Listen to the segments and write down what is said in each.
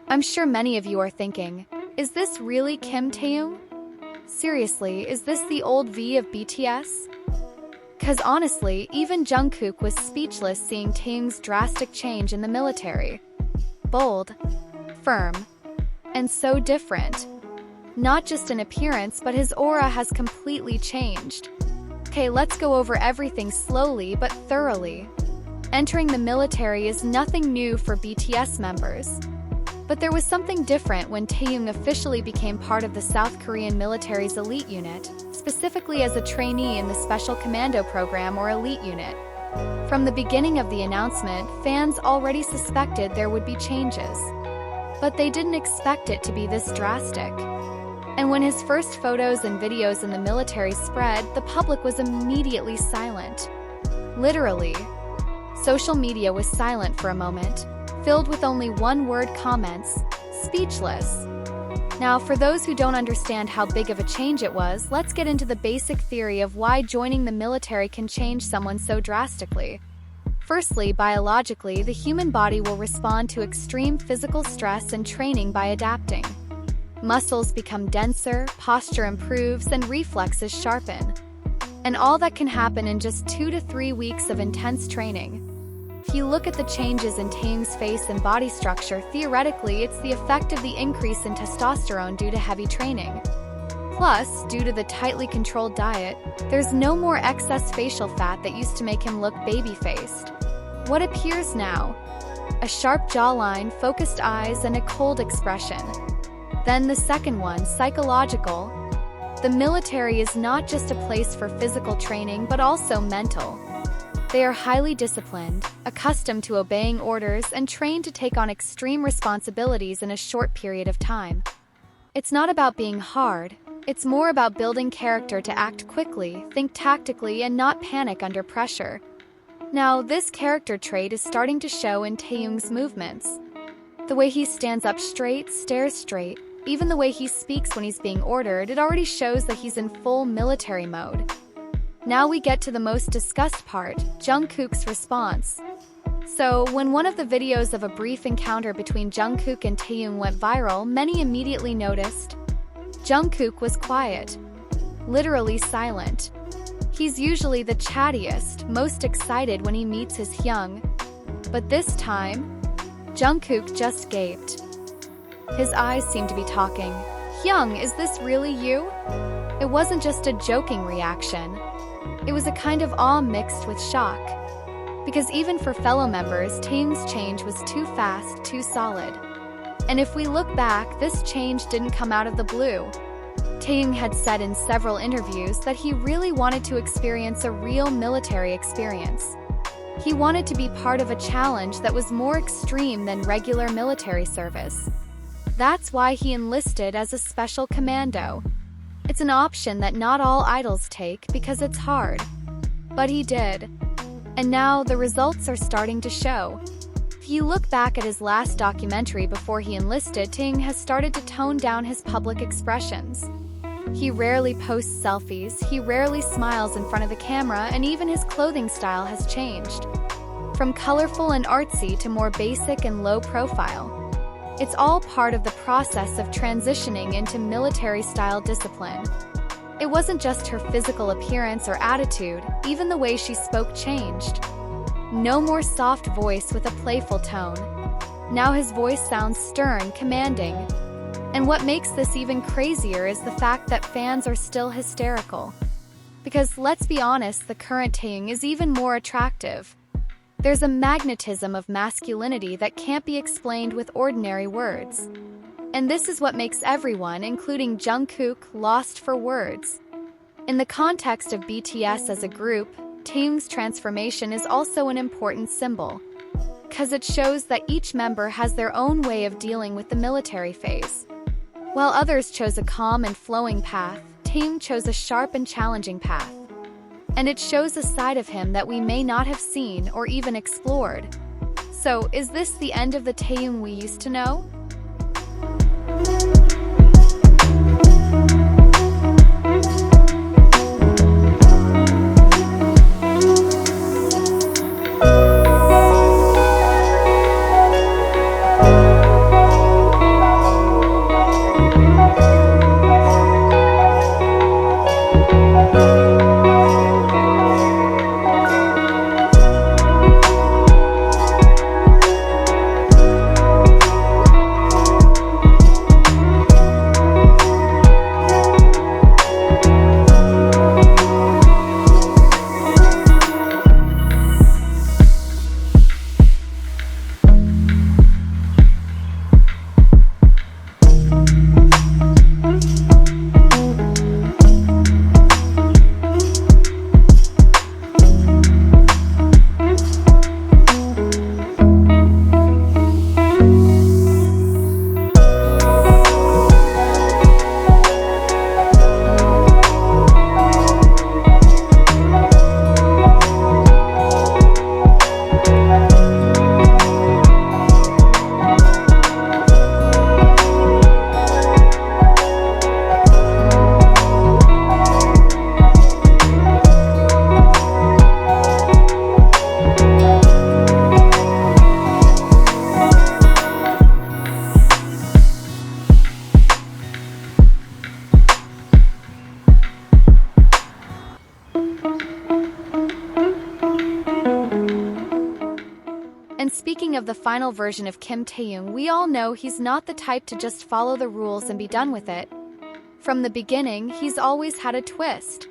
I'm sure many of you are thinking, is this really Kim Taehyung? Seriously, is this the old V of BTS? Cause honestly, even Jungkook was speechless seeing Taehyung's drastic change in the military. Bold, firm, and so different. Not just in appearance, but his aura has completely changed. Okay, let's go over everything slowly but thoroughly. Entering the military is nothing new for BTS members. But there was something different when Taehyung officially became part of the South Korean military's elite unit, specifically as a trainee in the Special Commando Program or elite unit. From the beginning of the announcement, fans already suspected there would be changes. But they didn't expect it to be this drastic. And when his first photos and videos in the military spread, the public was immediately silent. Literally. Social media was silent for a moment, filled with only one-word comments, speechless. Now, for those who don't understand how big of a change it was, let's get into the basic theory of why joining the military can change someone so drastically. Firstly, biologically, the human body will respond to extreme physical stress and training by adapting. Muscles become denser, posture improves, and reflexes sharpen. And all that can happen in just 2 to 3 weeks of intense training. If you look at the changes in Taehyung's face and body structure, theoretically it's the effect of the increase in testosterone due to heavy training. Plus, due to the tightly controlled diet, there's no more excess facial fat that used to make him look baby-faced. What appears now? A sharp jawline, focused eyes, and a cold expression. Then the second one, psychological. The military is not just a place for physical training, but also mental. They are highly disciplined, accustomed to obeying orders, and trained to take on extreme responsibilities in a short period of time. It's not about being hard, it's more about building character to act quickly, think tactically, and not panic under pressure. Now, this character trait is starting to show in Taehyung's movements. The way he stands up straight, stares straight, even the way he speaks when he's being ordered, it already shows that he's in full military mode. Now we get to the most discussed part, Jungkook's response. So, when one of the videos of a brief encounter between Jungkook and Taehyung went viral, many immediately noticed. Jungkook was quiet. Literally silent. He's usually the chattiest, most excited when he meets his Hyung. But this time, Jungkook just gaped. His eyes seemed to be talking. Hyung, is this really you? It wasn't just a joking reaction. It was a kind of awe mixed with shock. Because even for fellow members, Taehyung's change was too fast, too solid. And if we look back, this change didn't come out of the blue. Taehyung had said in several interviews that he really wanted to experience a real military experience. He wanted to be part of a challenge that was more extreme than regular military service. That's why he enlisted as a special commando. It's an option that not all idols take because it's hard. But he did. And now the results are starting to show. If you look back at his last documentary before he enlisted, Taehyung has started to tone down his public expressions. He rarely posts selfies, he rarely smiles in front of the camera, and even his clothing style has changed. From colorful and artsy to more basic and low profile. It's all part of the process of transitioning into military-style discipline. It wasn't just her physical appearance or attitude, even the way she spoke changed. No more soft voice with a playful tone. Now his voice sounds stern, commanding. And what makes this even crazier is the fact that fans are still hysterical. Because let's be honest, the current Taehyung is even more attractive. There's a magnetism of masculinity that can't be explained with ordinary words. And this is what makes everyone, including Jungkook, lost for words. In the context of BTS as a group, Taehyung's transformation is also an important symbol. Because it shows that each member has their own way of dealing with the military phase. While others chose a calm and flowing path, Taehyung chose a sharp and challenging path. And it shows a side of him that we may not have seen or even explored. So, is this the end of the Taehyung we used to know? speaking of the final version of Kim Taehyung, we all know he's not the type to just follow the rules and be done with it. From the beginning, he's always had a twist.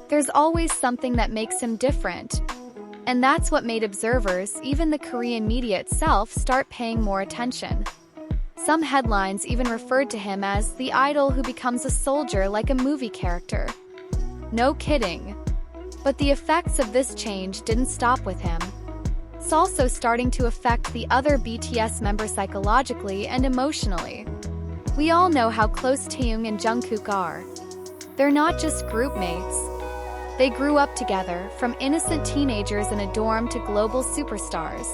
There's always something that makes him different. And that's what made observers, even the Korean media itself, start paying more attention. Some headlines even referred to him as the idol who becomes a soldier like a movie character. No kidding. But the effects of this change didn't stop with him. It's also starting to affect the other BTS members psychologically and emotionally. We all know how close Taehyung and Jungkook are. They're not just group mates. They grew up together, from innocent teenagers in a dorm to global superstars.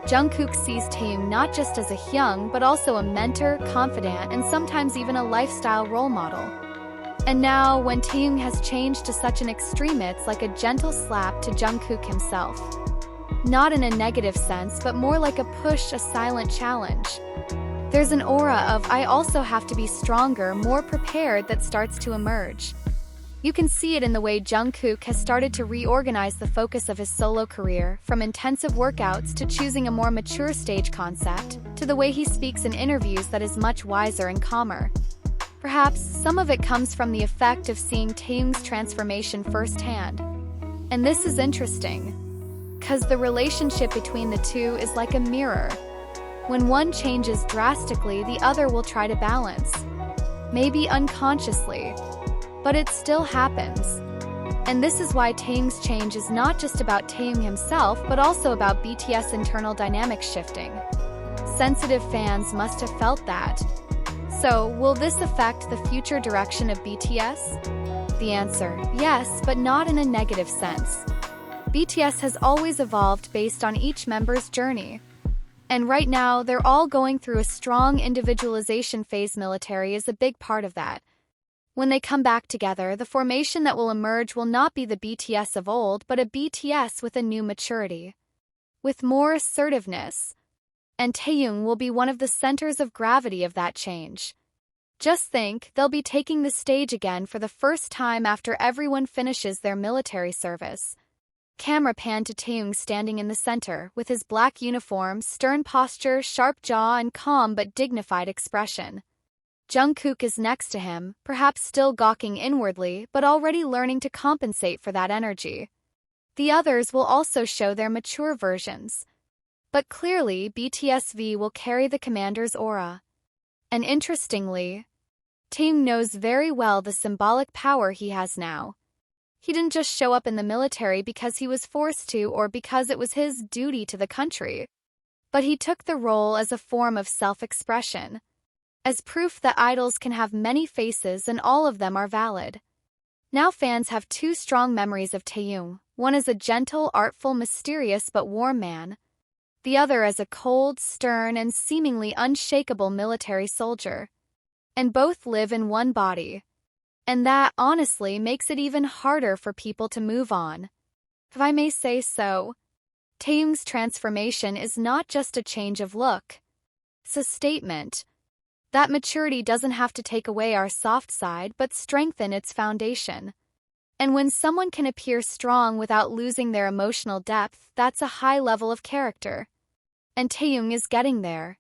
Jungkook sees Taehyung not just as a young but also a mentor, confidant, and sometimes even a lifestyle role model. And now, when Taehyung has changed to such an extreme, it's like a gentle slap to Jungkook himself. Not in a negative sense, but more like a push, a silent challenge. There's an aura of "I also have to be stronger, more prepared" that starts to emerge. You can see it in the way Jungkook has started to reorganize the focus of his solo career, from intensive workouts to choosing a more mature stage concept, to the way he speaks in interviews that is much wiser and calmer. Perhaps some of it comes from the effect of seeing Taehyung's transformation firsthand. And this is interesting, because the relationship between the two is like a mirror. When one changes drastically, the other will try to balance. Maybe unconsciously, but it still happens. And this is why Taehyung's change is not just about Taehyung himself, but also about BTS internal dynamics shifting. Sensitive fans must have felt that. So, will this affect the future direction of BTS? The answer, yes, but not in a negative sense. BTS has always evolved based on each member's journey. And right now, they're all going through a strong individualization phase. Military is a big part of that. When they come back together, the formation that will emerge will not be the BTS of old, but a BTS with a new maturity, with more assertiveness. And Taehyung will be one of the centers of gravity of that change. Just think, they'll be taking the stage again for the first time after everyone finishes their military service. Camera pan to Taehyung standing in the center, with his black uniform, stern posture, sharp jaw, and calm but dignified expression. Jungkook is next to him, perhaps still gawking inwardly, but already learning to compensate for that energy. The others will also show their mature versions. But clearly, BTSV will carry the commander's aura. And interestingly, Taehyung knows very well the symbolic power he has now. He didn't just show up in the military because he was forced to or because it was his duty to the country. But he took the role as a form of self-expression, as proof that idols can have many faces and all of them are valid. Now fans have two strong memories of Taehyung, one as a gentle, artful, mysterious but warm man, the other as a cold, stern, and seemingly unshakable military soldier. And both live in one body. And that, honestly, makes it even harder for people to move on. If I may say so, Taehyung's transformation is not just a change of look. It's a statement. That maturity doesn't have to take away our soft side but strengthen its foundation. And when someone can appear strong without losing their emotional depth, that's a high level of character. And Taehyung is getting there.